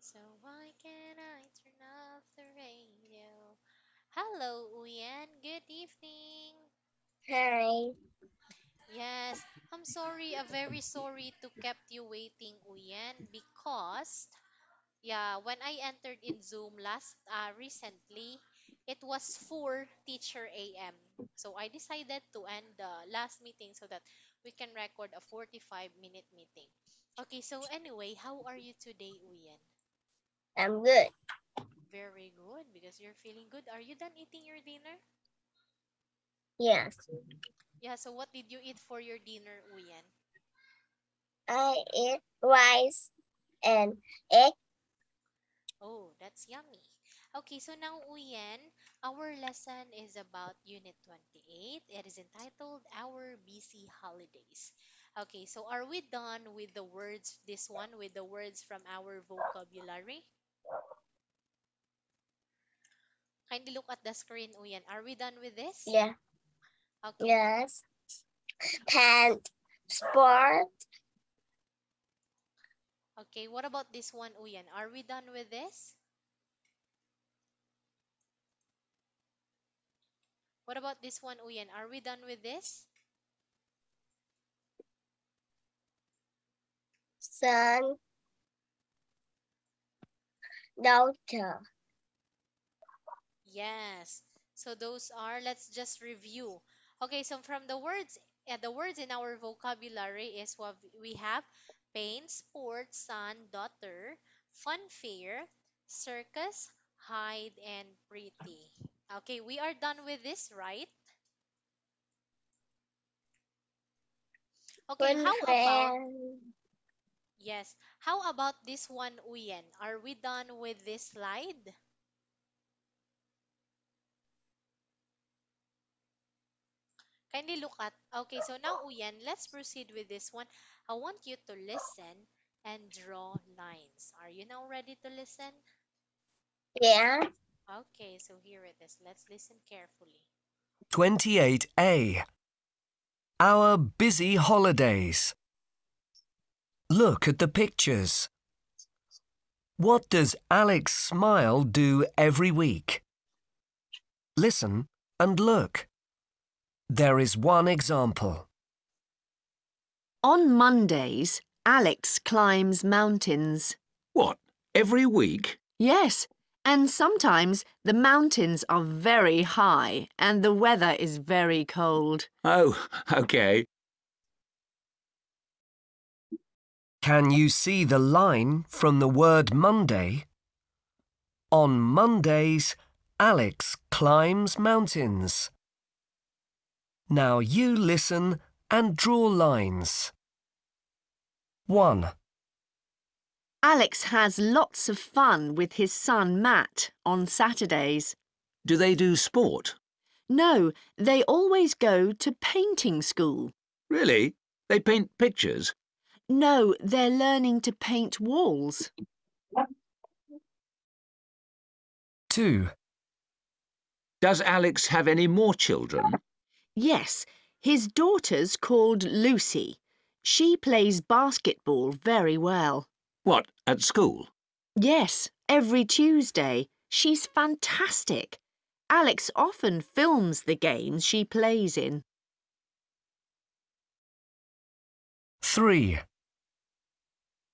So why can't I turn off the radio? Hello, Uyen. Good evening. Hi. Yes, I'm sorry. I'm very sorry to kept you waiting, Uyen, because yeah, when I entered in Zoom last recently, it was 4 teacher AM. So I decided to end the last meeting so that we can record a 45-minute meeting. Okay, so anyway, how are you today, Uyen? I'm good. Very good because you're feeling good. Are you done eating your dinner? Yes. Yeah, so what did you eat for your dinner, Uyen? I eat rice and egg. Oh, that's yummy. Okay, so now, Uyen, our lesson is about Unit 28. It is entitled Our Busy Holidays. Okay, so are we done with the words, this one, with the words from our vocabulary? Kindly look at the screen, Uyen. Are we done with this? Yeah. Okay. Yes. And sport. Okay, what about this one, Uyen? Are we done with this? What about this one, Uyen? Are we done with this? Son. Daughter. Yes. So those are, let's just review. Okay, so from the words in our vocabulary is what we have: pain, sport, son, daughter, fun, fair, circus, hide, and pretty. Okay, we are done with this, right? Okay, One how about, friend. yes, how about this one, Uyen? Are we done with this slide? Kindly look at. Okay, so now, Uyan, let's proceed with this one. I want you to listen and draw lines. Are you now ready to listen? Yeah. Okay, so here it is. Let's listen carefully. 28A. Our busy holidays. Look at the pictures. What does Alex Smile do every week? Listen and look. There is one example. On Mondays, Alex climbs mountains. What? Every week? Yes, and sometimes the mountains are very high and the weather is very cold. Oh, okay. Can you see the line from the word Monday? On Mondays, Alex climbs mountains. Now you listen and draw lines. 1. Alex has lots of fun with his son Matt on Saturdays. Do they do sport? No, they always go to painting school. Really? They paint pictures? No, they're learning to paint walls. 2. Does Alex have any more children? Yes, his daughter's called Lucy. She plays basketball very well. What, at school? Yes, every Tuesday. She's fantastic. Alex often films the games she plays in. 3.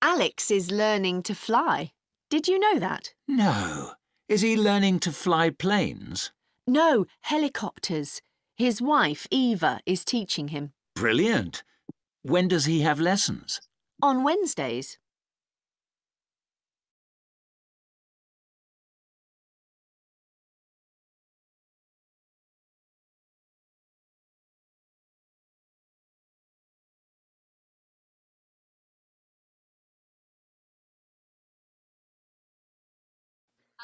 Alex is learning to fly. Did you know that? No. Is he learning to fly planes? No, helicopters. His wife, Eva, is teaching him. Brilliant. When does he have lessons? On Wednesdays.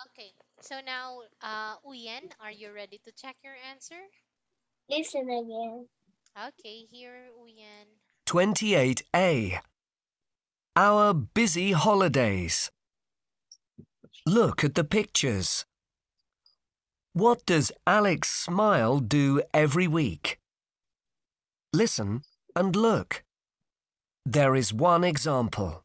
Okay, so now, Uyen, are you ready to check your answer? Listen again. Okay, here, Uyen. 28A. Our busy holidays. Look at the pictures. What does Alex Smile do every week? Listen and look. There is one example.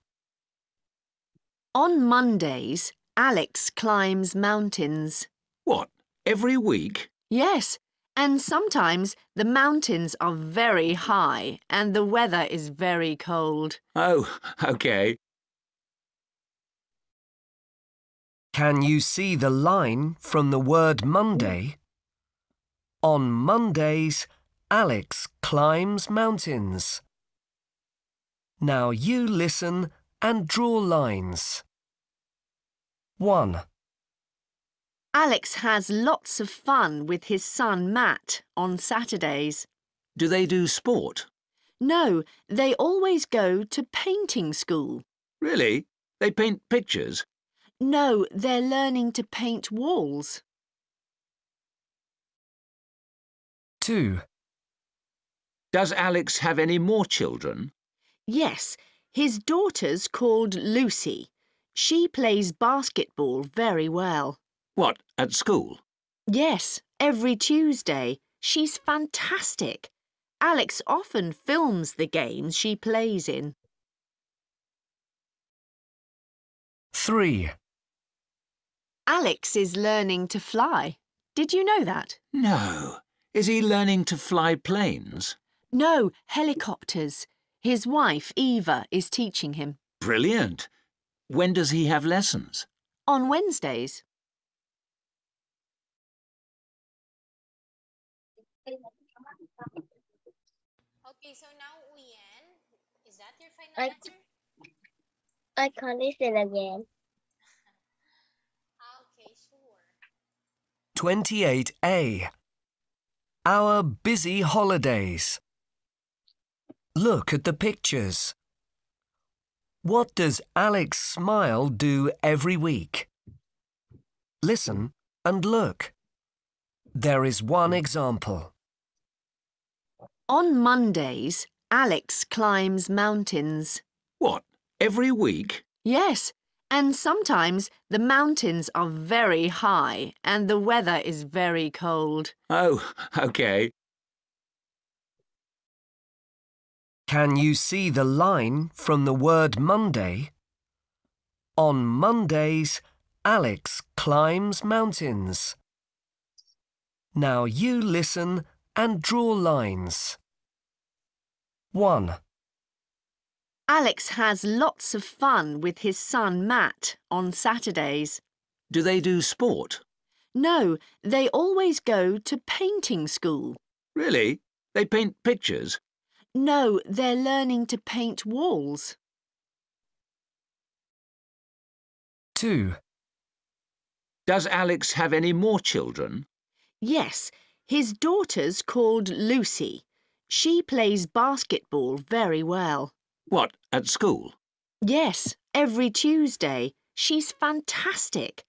On Mondays, Alex climbs mountains. What, every week? Yes, and sometimes the mountains are very high and the weather is very cold. Oh, OK. Can you see the line from the word Monday? On Mondays, Alex climbs mountains. Now you listen and draw lines. 1. Alex has lots of fun with his son Matt on Saturdays. Do they do sport? No, they always go to painting school. Really? They paint pictures? No, they're learning to paint walls. 2. Does Alex have any more children? Yes, his daughter's called Lucy. She plays basketball very well. What, at school? Yes, every Tuesday. She's fantastic. Alex often films the games she plays in. 3. Alex is learning to fly. Did you know that? No. Is he learning to fly planes? No, helicopters. His wife, Eva, is teaching him. Brilliant. When does he have lessons? On Wednesdays. Okay, so now, Uyen, is that your final I, answer? I can listen again. Okay, sure. 28A. Our busy holidays. Look at the pictures. What does Alex Smile do every week? Listen and look. There is one example. On Mondays, Alex climbs mountains. What, every week? Yes, and sometimes the mountains are very high and the weather is very cold. Oh, OK. Can you see the line from the word Monday? On Mondays, Alex climbs mountains. Now you listen and draw lines. 1. Alex has lots of fun with his son Matt on Saturdays. Do they do sport? No, they always go to painting school. Really? They paint pictures? No, they're learning to paint walls. 2. Does Alex have any more children? Yes, his daughter's called Lucy. She plays basketball very well. What, at school? Yes, every Tuesday. She's fantastic.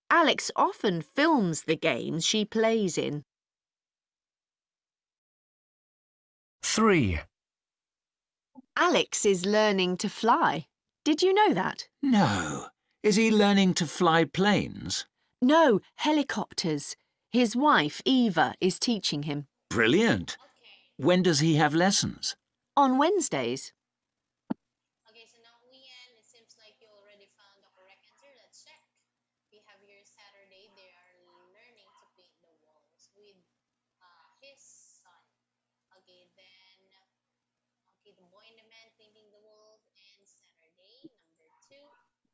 Alex often films the games she plays in. 3. Alex is learning to fly. Did you know that? No. Is he learning to fly planes? No, helicopters. His wife, Eva, is teaching him. Brilliant. When does he have lessons? On Wednesdays. Okay, so now, Uyen, it seems like you already found the correct answer. Let's check. We have here Saturday. They are learning to paint the walls with his son. Okay, then, okay, the boy and the man painting the walls. And Saturday, number 2,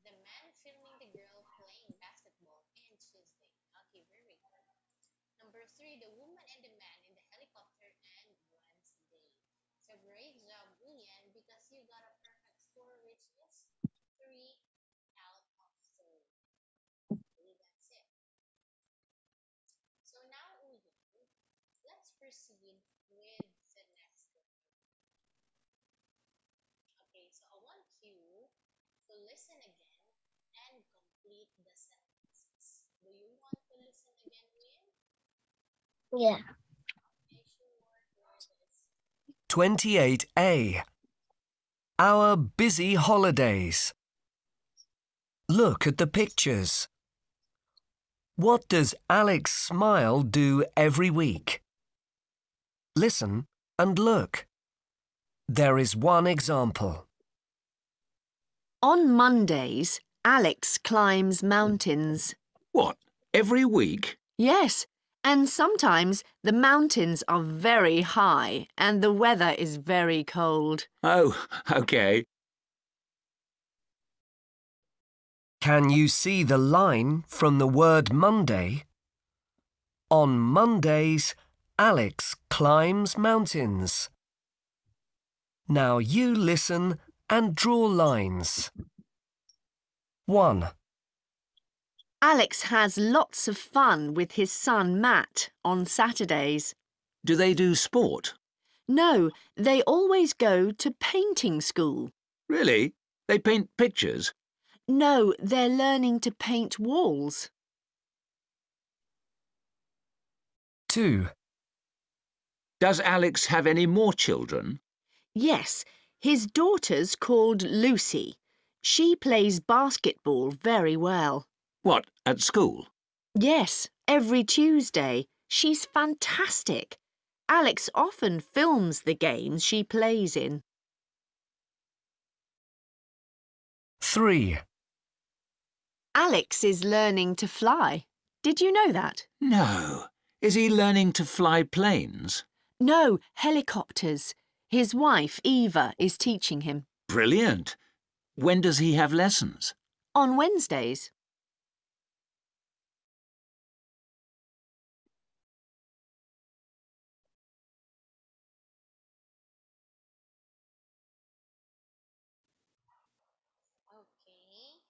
the man filming the girl playing basketball. And Tuesday. Okay, very good. Number 3, the woman and the man in the helicopter. And Wednesday. So great job, Ian, because you got a perfect score, which is 3 out of 3. Okay, that's it. So now, Ian, let's proceed with the next one. Okay, so I want you to listen again and complete the sentences. Do you want to listen again, Ian? Yeah. Okay, sure. Here it is. 28A. Our busy holidays. Look at the pictures. What does Alex Smile do every week? Listen and look. There is one example. On Mondays, Alex climbs mountains. What, every week? Yes, and sometimes the mountains are very high and the weather is very cold. Oh, OK. Can you see the line from the word Monday? On Mondays, Alex climbs mountains. Now you listen and draw lines. 1, Alex has lots of fun with his son Matt on Saturdays. Do they do sport? No, they always go to painting school. Really? They paint pictures? No, they're learning to paint walls. 2, Does Alex have any more children? Yes, his daughter's called Lucy. She plays basketball very well. What, at school? Yes, every Tuesday. She's fantastic. Alex often films the games she plays in. 3, Alex is learning to fly. Did you know that? No. Is he learning to fly planes? No, helicopters. His wife, Eva, is teaching him. Brilliant. When does he have lessons? On Wednesdays. Okay.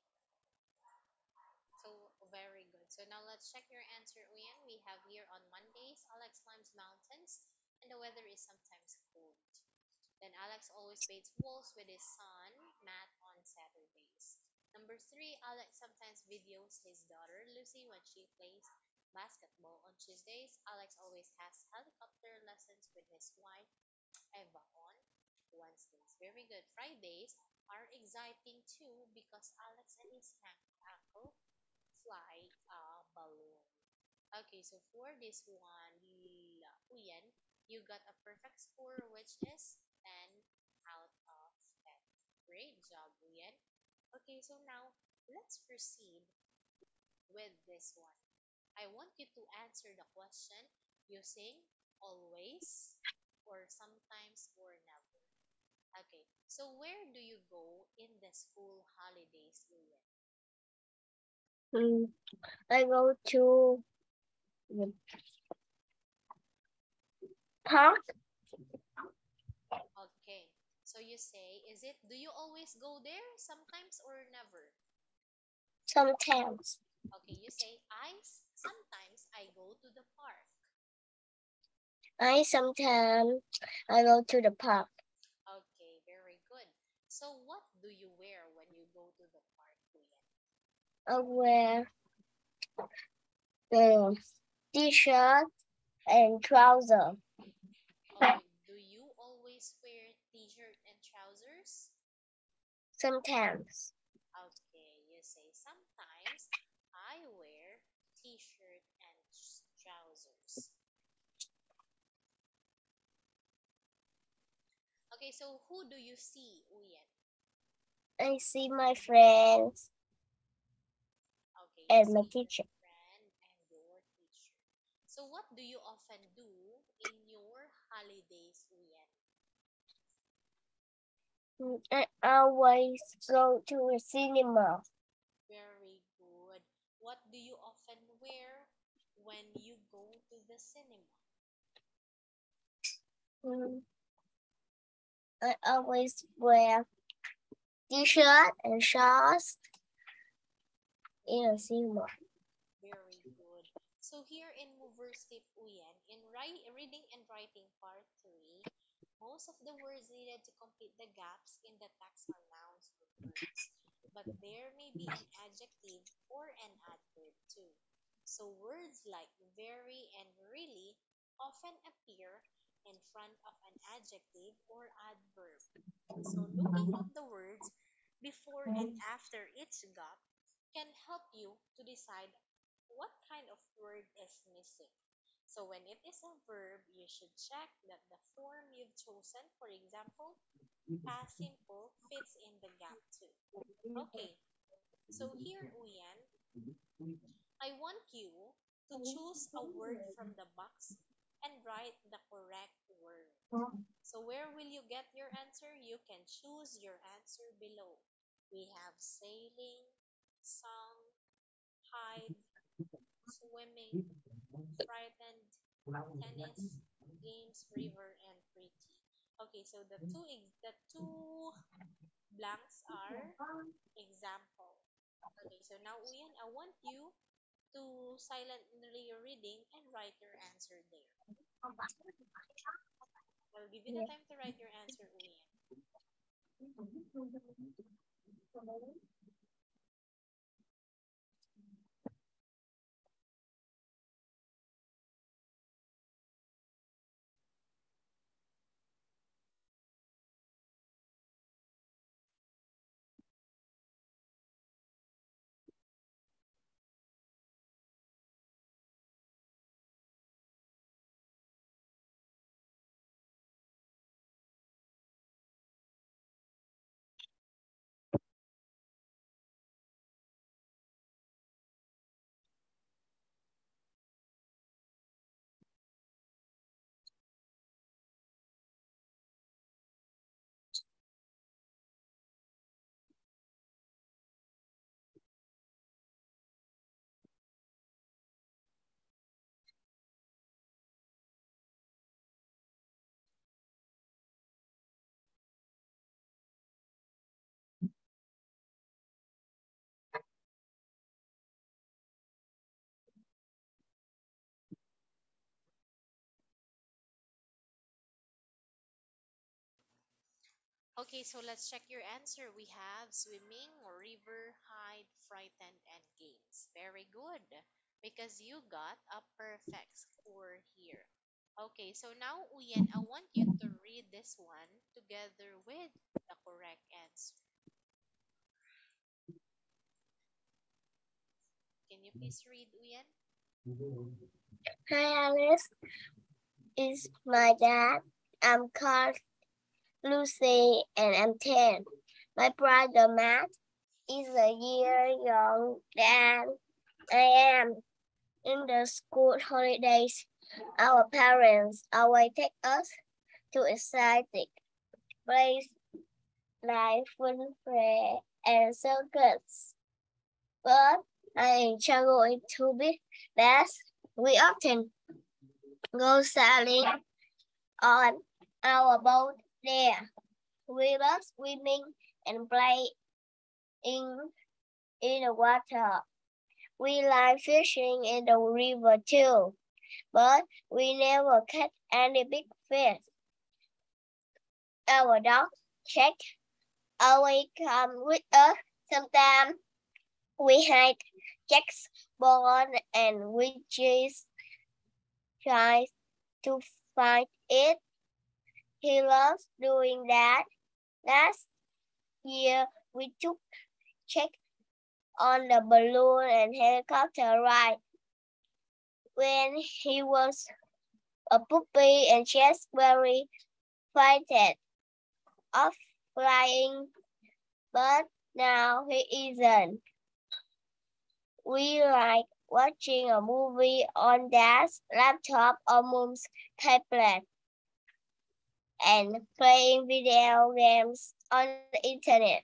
So very good. So now let's check your answer, Uyan. We have here on Mondays, Alex climbs mountains and the weather is sometimes cold. Then Alex always paints walls with his son, Matt, on Saturdays. Number three, Alex sometimes videos his daughter, Lucy, when she plays basketball on Tuesdays. Alex always has helicopter lessons with his wife, Eva, on Wednesdays. Very good. Fridays are exciting too because Alex and his uncle fly a balloon. Okay, so for this one, Uyen, you got a perfect score, which is 10 out of 10. Great job, Uyen. Okay, so now let's proceed with this one. I want you to answer the question using always or sometimes or never. Okay, so where do you go in the school holidays, Uyen? Mm, I go to the park Okay. So you say, is it, do you always go there sometimes or never? sometimes. Okay, you say, sometimes I go to the park. I go to the park. Okay, very good. So what do you wear when you go to the park, Kuya? I wear the t-shirt and trouser. Okay, do you always wear t-shirt and trousers? Sometimes. Okay, you say, sometimes I wear t-shirt and trousers. Okay, so who do you see, Uyen? I see my friends Okay, you and my see your teacher. friend and your teacher. So what do you often do in your holidays, Uyen? I always go to a cinema. Very good. What do you often wear when you go to the cinema? Mm, I always wear t-shirt and shorts in a cinema. Very good. So here in Movers Tip Uyen, in reading and writing part 3, most of the words needed to complete the gaps in the text are nouns or verbs. But there may be an adjective or an adverb too. So words like very and really often appear in front of an adjective or adverb. So looking at the words before and after each gap can help you to decide what kind of word is missing. So when it is a verb, you should check that the form you've chosen, for example, past simple, fits in the gap too. Okay, So here, Uyen, I want you to choose a word from the box and write the correct word. So where will you get your answer? You can choose your answer below. We have sailing, song, hide, swimming, frightened, tennis, games, river, and pretty. Okay, so the two blanks are example. Okay, so now Uyan, I want you to silently reading and write your answer there. I'll give you the time to write your answer, Uyan. Okay, so let's check your answer. We have swimming, river, hide, frightened, and games. Very good, because you got a perfect score here. Okay, so now, Uyen, I want you to read this one together with the correct answer. Can you please read, Uyen? Hi, Alice. Is my dad. I'm called Lucy and I'm 10. My brother Matt is a year younger than I am. In the school holidays, our parents always take us to exciting places like fun fair and circus. But I struggle to be best. We often go sailing on our boat there. We love swimming and playing in the water. We like fishing in the river too, but we never catch any big fish. Our dog, Jack, always come with us. Sometimes we hide Jack's bone and we just try to find it. He loves doing that. Last year, we took Jack on the balloon and helicopter ride when he was a puppy and just very frightened of flying, but now he isn't. We like watching a movie on Dad's laptop or Mom's tablet and playing video games on the internet.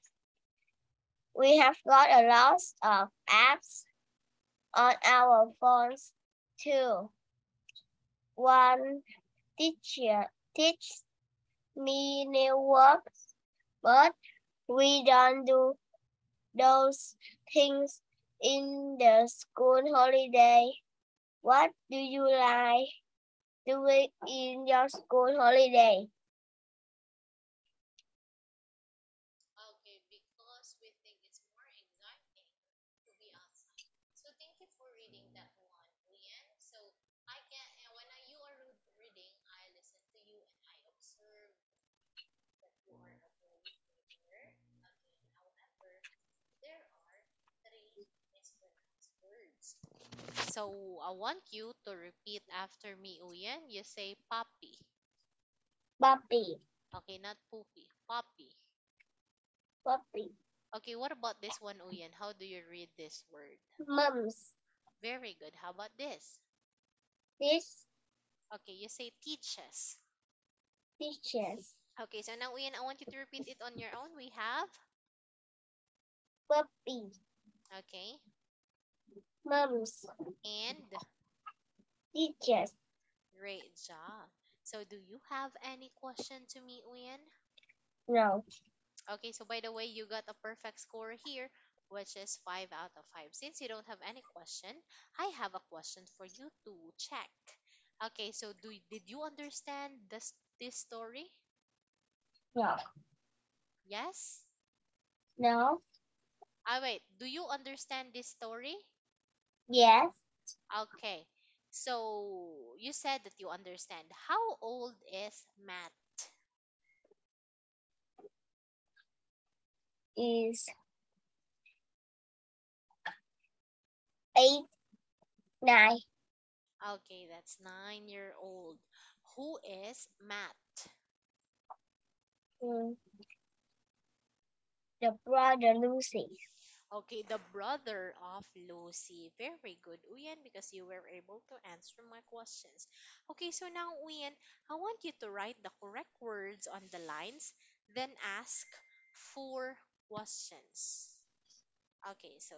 We have got a lot of apps on our phones too. One teacher teaches me new words, but we don't do those things in the school holiday. What do you like doing in your school holiday? Okay, because we think it's more exciting to be outside. So thank you for reading that one, Uyen. So I can, you are reading, I listen to you and I observe that you are a very good reader. Okay, however, there are three mispronounced words. So I want you to repeat after me, Uyen. You say puppy. Puppy, Okay, not poopy. Puppy. puppy, Okay, what about this one, Uyen? How do you read this word? Mums. Very good. How about this? This Okay, you say teaches. teaches. Okay, so now, Uyen, I want you to repeat it on your own. We have, Puppy. okay, Mums. and Teaches. great job. So, do you have any question to me, Uyen? No. Okay, so by the way, you got a perfect score here, which is 5 out of 5. Since you don't have any question, I have a question for you to check. Okay, so did you understand this story? No. Yes? No. Wait, do you understand this story? Yes. Okay, so you said that you understand. How old is Matt? Is 8, 9. Okay, that's 9-year old. Who is Matt? Mm, the brother Lucy. Okay, the brother of Lucy. Very good, Uyan, because you were able to answer my questions. Okay, so now, Uyan, I want you to write the correct words on the lines, then ask 4 questions. Okay, so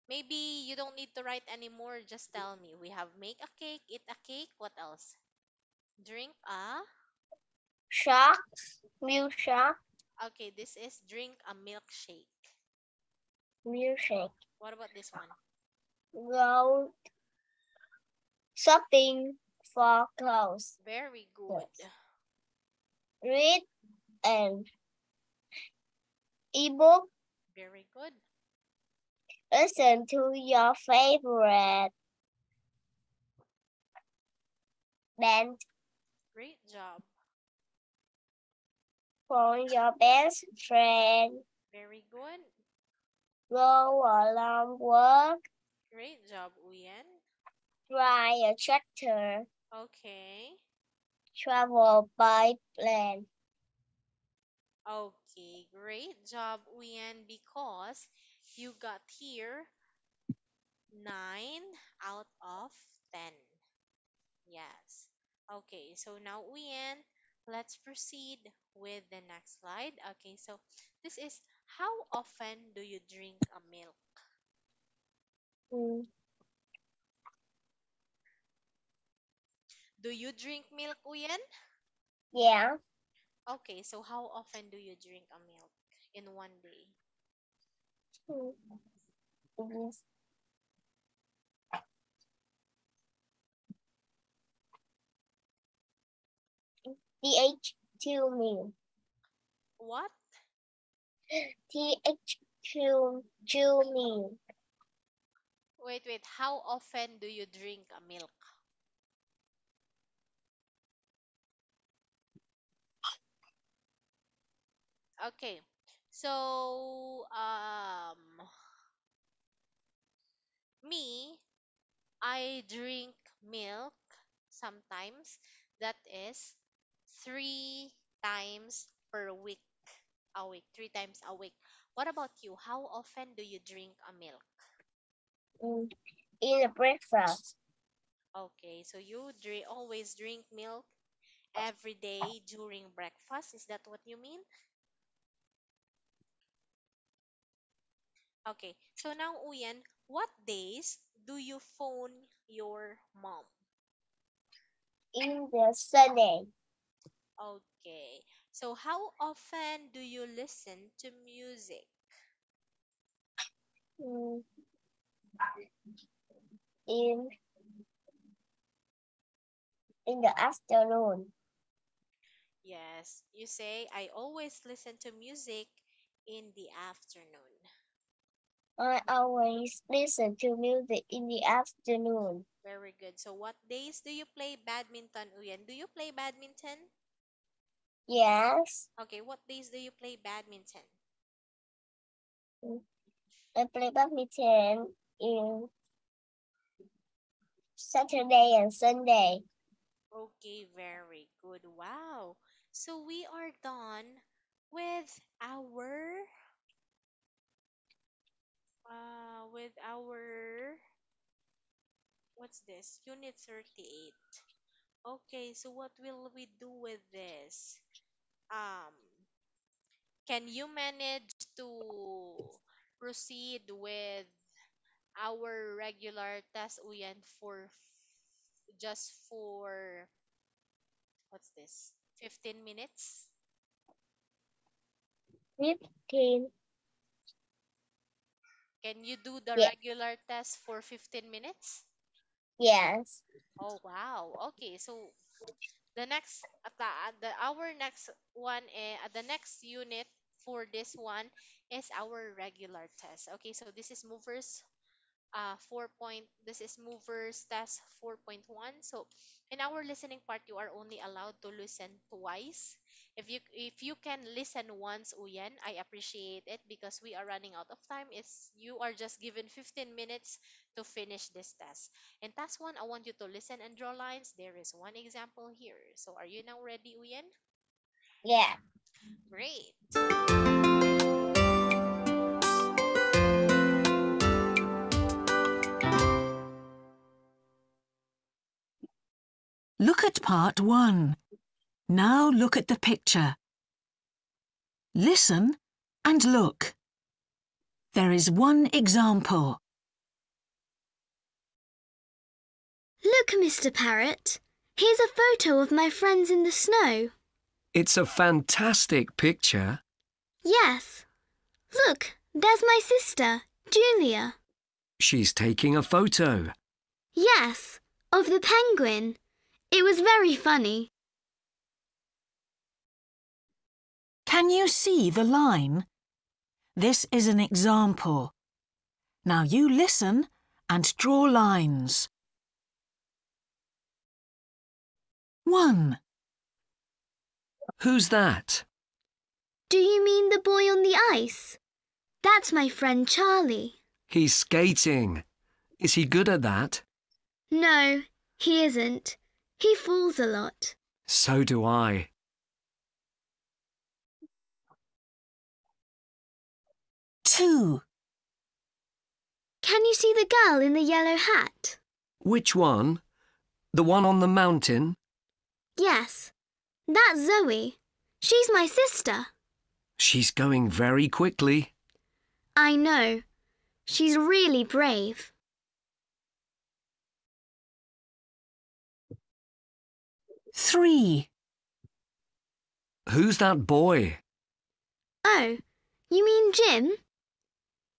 maybe you don't need to write anymore. Just tell me. We have make a cake, eat a cake. What else? Drink a. Shark. Milk shark. Okay, this is drink a milkshake. Music. What about this one? Go shopping for clothes. Very good. Yes. Read an ebook. Very good. Listen to your favorite band. Great job. For your best friend. Very good. Go along work. Great job, Uyen. Drive a tractor. Okay. Travel by plane. Okay, great job, Uyen, because you got here 9 out of 10. Yes. Okay, so now, Uyen, let's proceed with the next slide. Okay, so this is how often do you drink a milk? Mm, Do you drink milk, Uyen? yeah. Okay, so how often do you drink a milk in one day? Mm, it is TH2 meal. What? TH2 meal. Wait. How often do you drink a milk? Okay. So, me, I drink milk sometimes. That is 3 times per week. A week, 3 times a week. What about you? How often do you drink a milk? Mm, in a breakfast. Okay, so you always drink milk every day during breakfast. Is that what you mean? Okay, so now, Uyan, what days do you phone your mom? In the Sunday. Okay, so how often do you listen to music? Mm, in in the afternoon. Yes, you say, I always listen to music in the afternoon. I always listen to music in the afternoon. Very good. So, what days do you play badminton, Uyan? Do you play badminton? Yes. Okay, what days do you play badminton? Mm, I play badminton in Saturday and Sunday. Okay, very good. Wow. So, we are done with our With our, what's this? Unit 38. Okay, so what will we do with this? Um, can you manage to proceed with our regular test, Uyan, for just for, what's this? 15 minutes? 15. Can you do the Yes. regular test for 15 minutes? Yes. Oh, wow. Okay, so the next our next one, the next unit for this one is our regular test. Okay, so this is movers 4 so in our listening part you are only allowed to listen twice. If you can listen once, Uyen, I appreciate it because we are running out of time. Is you are just given 15 minutes to finish this test. In task 1, I want you to listen and draw lines. There is one example here, so are you now ready, Uyen? Yeah. Great. Look at part 1. Now look at the picture. Listen and look. There is one example. Look, Mr. Parrot. Here's a photo of my friends in the snow. It's a fantastic picture. Yes. Look, there's my sister, Julia. She's taking a photo. Yes, of the penguin. It was very funny. Can you see the line? This is an example. Now you listen and draw lines. 1. Who's that? Do you mean the boy on the ice? That's my friend Charlie. He's skating. Is he good at that? No, he isn't. He falls a lot. So do I. 2. Can you see the girl in the yellow hat? Which one? The one on the mountain? Yes, that's Zoe. She's my sister. She's going very quickly. I know. She's really brave. 3. Who's that boy? Oh, you mean Jim?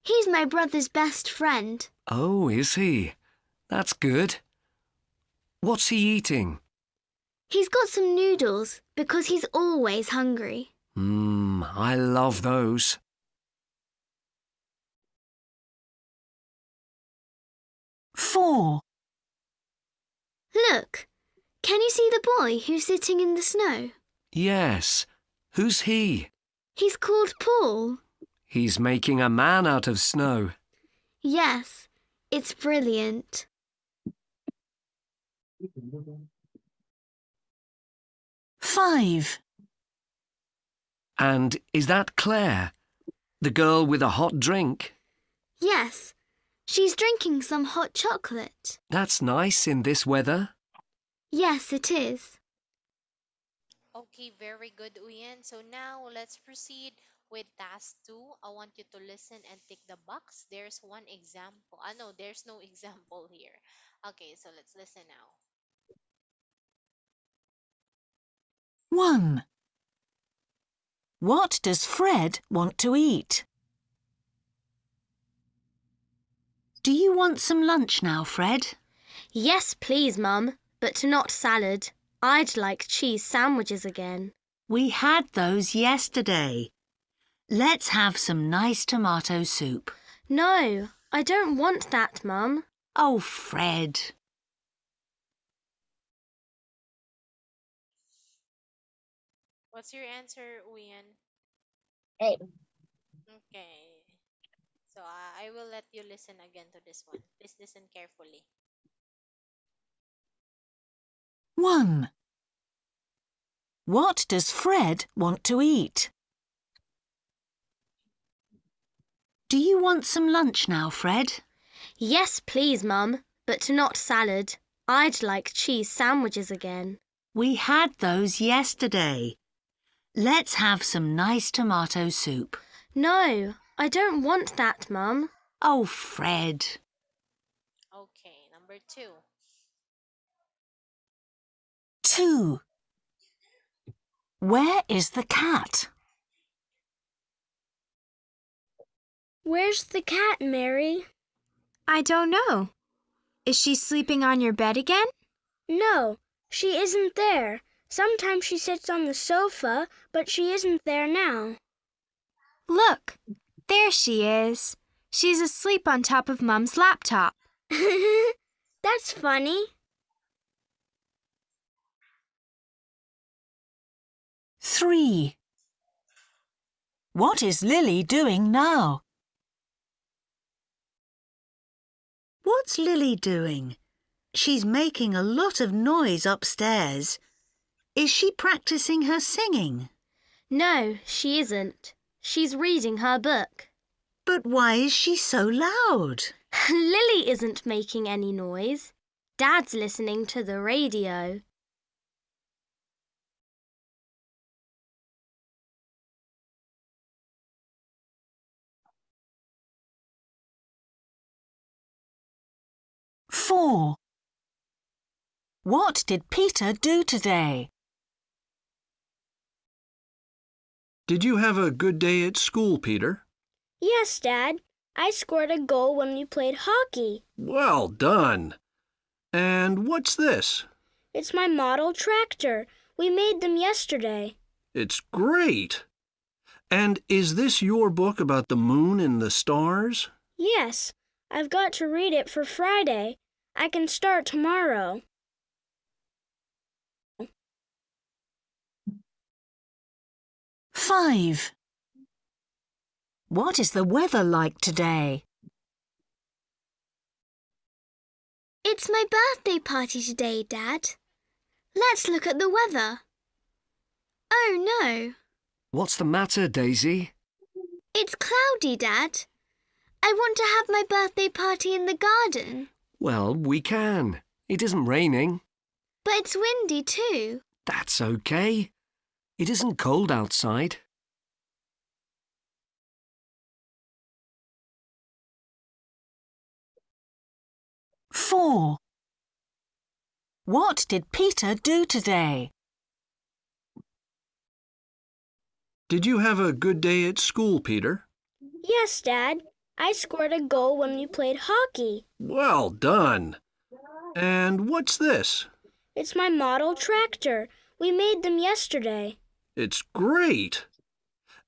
He's my brother's best friend. Oh, is he? That's good. What's he eating? He's got some noodles because he's always hungry. I love those. 4. Look, can you see the boy who's sitting in the snow? Yes. Who's he? He's called Paul. He's making a man out of snow. Yes, it's brilliant. 5. And is that Claire? The girl with a hot drink? Yes, she's drinking some hot chocolate. That's nice in this weather. Yes, it is. Okay, very good, Uyen. So now let's proceed with task 2. I want you to listen and tick the box. There's one example. No, there's no example here. Okay, so let's listen now. 1. What does Fred want to eat? Do you want some lunch now, Fred? Yes, please, Mum, but not salad. I'd like cheese sandwiches again. We had those yesterday. Let's have some nice tomato soup. No, I don't want that, Mum. Oh, Fred. What's your answer, Uyen? Hey. Okay. So I will let you listen again to this one. Please listen carefully. 1. What does Fred want to eat? Do you want some lunch now, Fred? Yes, please, Mum, but not salad. I'd like cheese sandwiches again. We had those yesterday. Let's have some nice tomato soup. No, I don't want that, Mum. Oh, Fred. Okay, number 2. 2. Where is the cat? Where's the cat, Mary? I don't know. Is she sleeping on your bed again? No, she isn't there. Sometimes she sits on the sofa, but she isn't there now. Look, there she is. She's asleep on top of Mum's laptop. That's funny. 3. What is Lily doing now? What's Lily doing? She's making a lot of noise upstairs. Is she practicing her singing? No, she isn't. She's reading her book. But why is she so loud? Lily isn't making any noise. Dad's listening to the radio. 4. What did Peter do today? Did you have a good day at school, Peter? Yes, Dad. I scored a goal when we played hockey. Well done. And what's this? It's my model tractor. We made them yesterday. It's great. And is this your book about the moon and the stars? Yes, I've got to read it for Friday. I can start tomorrow. 5. What is the weather like today? It's my birthday party today, Dad. Let's look at the weather. Oh, no. What's the matter, Daisy? It's cloudy, Dad. I want to have my birthday party in the garden. Well, we can. It isn't raining. But it's windy too. That's okay. It isn't cold outside. Four. What did Peter do today? Did you have a good day at school, Peter? Yes, Dad. I scored a goal when we played hockey. Well done. And what's this? It's my model tractor. We made them yesterday. It's great.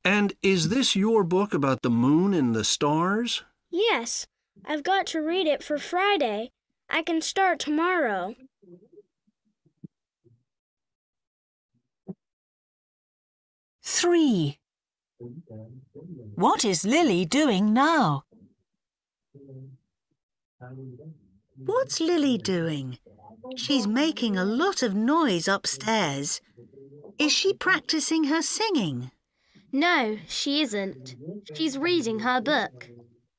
And is this your book about the moon and the stars? Yes, I've got to read it for Friday. I can start tomorrow. 3. What is Lily doing now? What's Lily doing? She's making a lot of noise upstairs. Is she practicing her singing? No, she isn't. She's reading her book.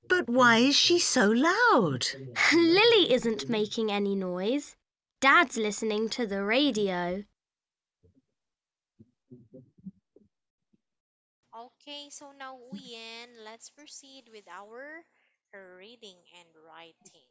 But why is she so loud? Lily isn't making any noise. Dad's listening to the radio. Okay, so now, Uyen, let's proceed with our reading and writing.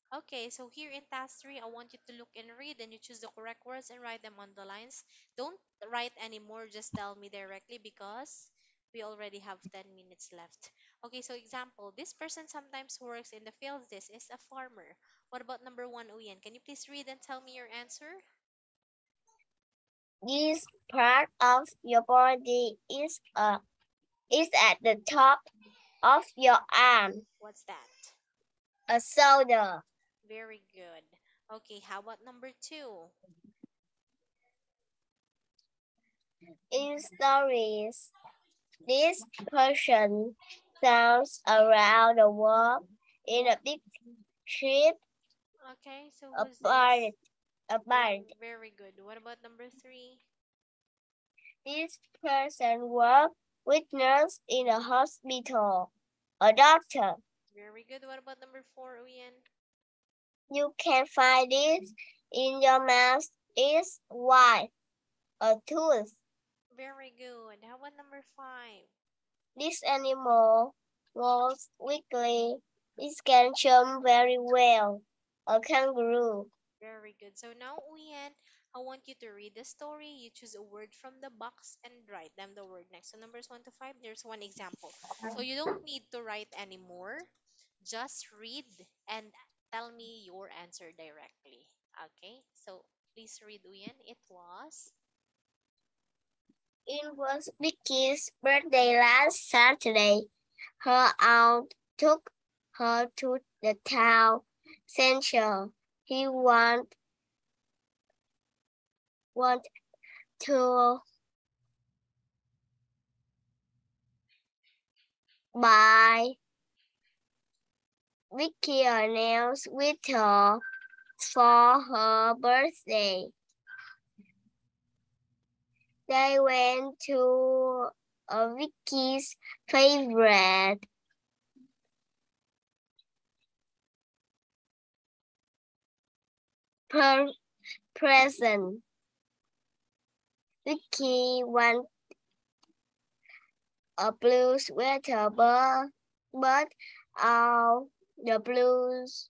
Okay, so here in task 3, I want you to look and read, and you choose the correct words and write them on the lines. Don't write anymore, just tell me directly because we already have 10 minutes left. Okay, so example, this person sometimes works in the fields. This is a farmer. What about number 1, Uyen? Can you please read and tell me your answer? This part of your body is at the top of your arm. What's that? A shoulder. Very good. Okay, how about number 2? In stories, this person sails around the world in a big ship. Okay, so A who's bird. this? A bird. Very good. What about number 3? This person works with nurse in a hospital. a doctor. Very good. What about number four, Uyen? You can find it in your mouth is white, a tooth. Very good. How about number five? This animal walks quickly. It can jump very well, a kangaroo. Very good. So now, Uyen, I want you to read the story. You choose a word from the box and write them the word next. So numbers one to five, there's one example. So you don't need to write anymore. Just read and tell me your answer directly. Okay? So please read, Uyen. It was. It was Vicky's birthday last Saturday. Her aunt took her to the town center. He want to buy Vicky a nails with her for her birthday. They went to Vicky's favorite present. Vicky wanted a blue sweater, but all the blues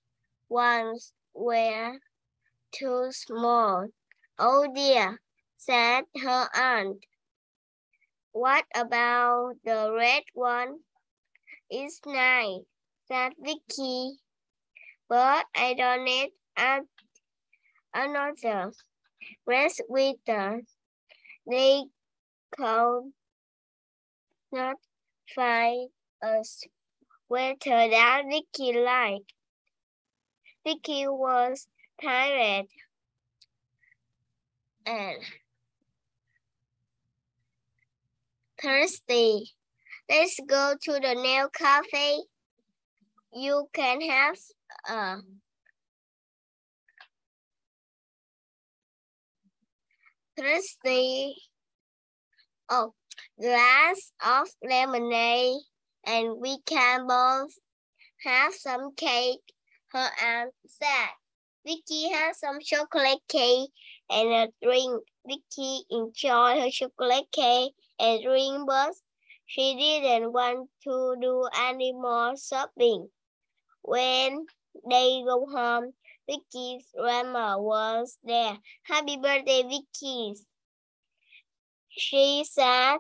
ones were too small. Oh dear, said her aunt. What about the red one? It's nice, said Vicky, but I don't need another red sweater. They could not find a sweater that Vicky liked. Vicky was tired and thirsty. Let's go to the nail cafe. You can have a thirsty glass of lemonade and we can both have some cake, her aunt said. Vicky had some chocolate cake and a drink. Vicky enjoyed her chocolate cake and drink, but she didn't want to do any more shopping. When they go home, Vicky's grandma was there. Happy birthday, Vicky, she said,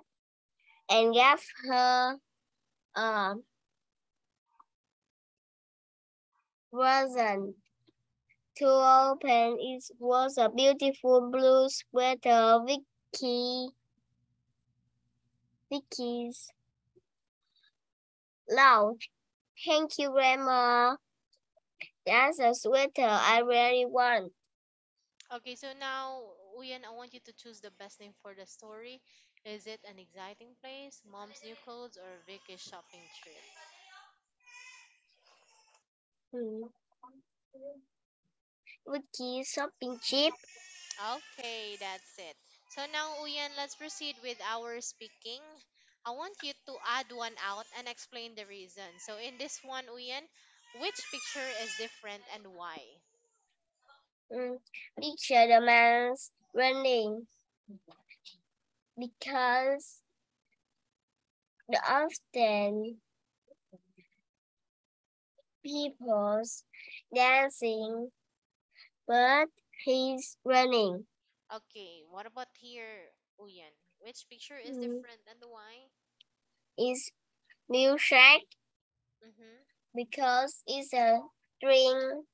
and gave her a present. To open it was a beautiful blue sweater. Vicky's loud. Thank you, Grandma. That's a sweater I really want. Okay, so now, Uyen, I want you to choose the best name for the story. Is it an exciting place, mom's new clothes, or Vicky's shopping trip? Hmm. Vicky's shopping trip. Okay, that's it. So now, Uyan, let's proceed with our speaking. I want you to add one out and explain the reason. So in this one, Uyan, which picture is different and why? Picture the man's running because the often people's dancing, but he's running. Okay, what about here, Uyan? Which picture is Mm, different and why? It's milkshake Mm-hmm. because it's a string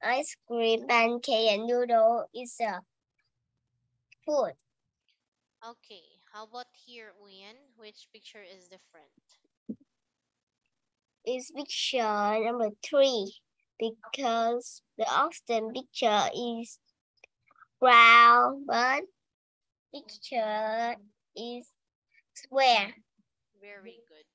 ice cream, pancake, and noodle is a food. Okay, how about here, Uyan? Which picture is different? Is picture number 3 because the often picture is brown, but picture is square. Very good.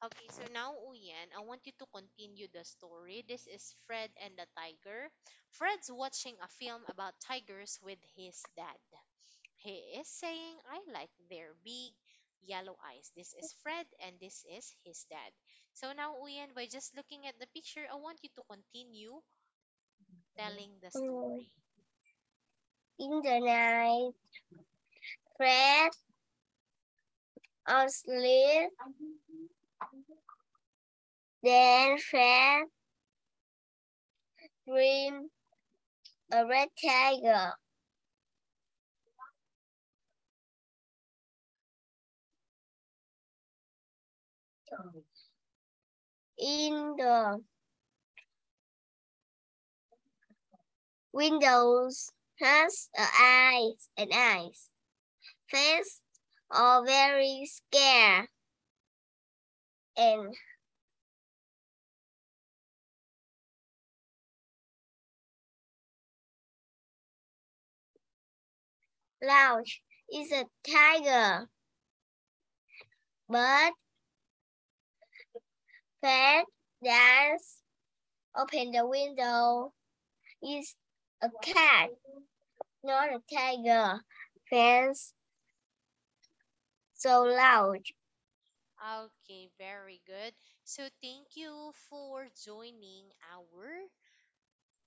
Okay, so now, Uyan, I want you to continue the story. This is Fred and the tiger. Fred's watching a film about tigers with his dad. He is saying, I like their big, yellow eyes. This is Fred and this is his dad. So now, Uyen, by just looking at the picture, I want you to continue telling the Mm. story. In the night, Fred asleep. Then Fred dreamed a red tiger. In the windows has eyes. Face are very scared and loud. Is a tiger, but Fred does open the window. Is a cat, not a tiger. Fans so loud. Okay, very good. So thank you for joining our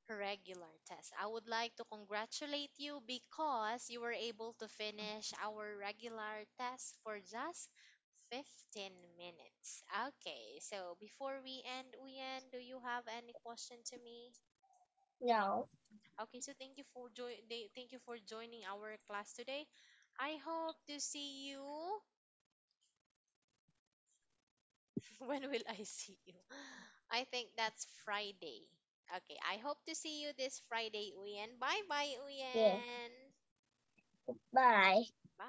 regular test. I would like to congratulate you because you were able to finish our regular test for just 15 minutes. Okay, so before we end, Uyen, do you have any question to me? No. Okay, so thank you for joining our class today. I hope to see you. When will I see you? I think that's Friday. Okay, I hope to see you this Friday, Uyen. Bye bye, Yeah. Uyen. Bye. Bye.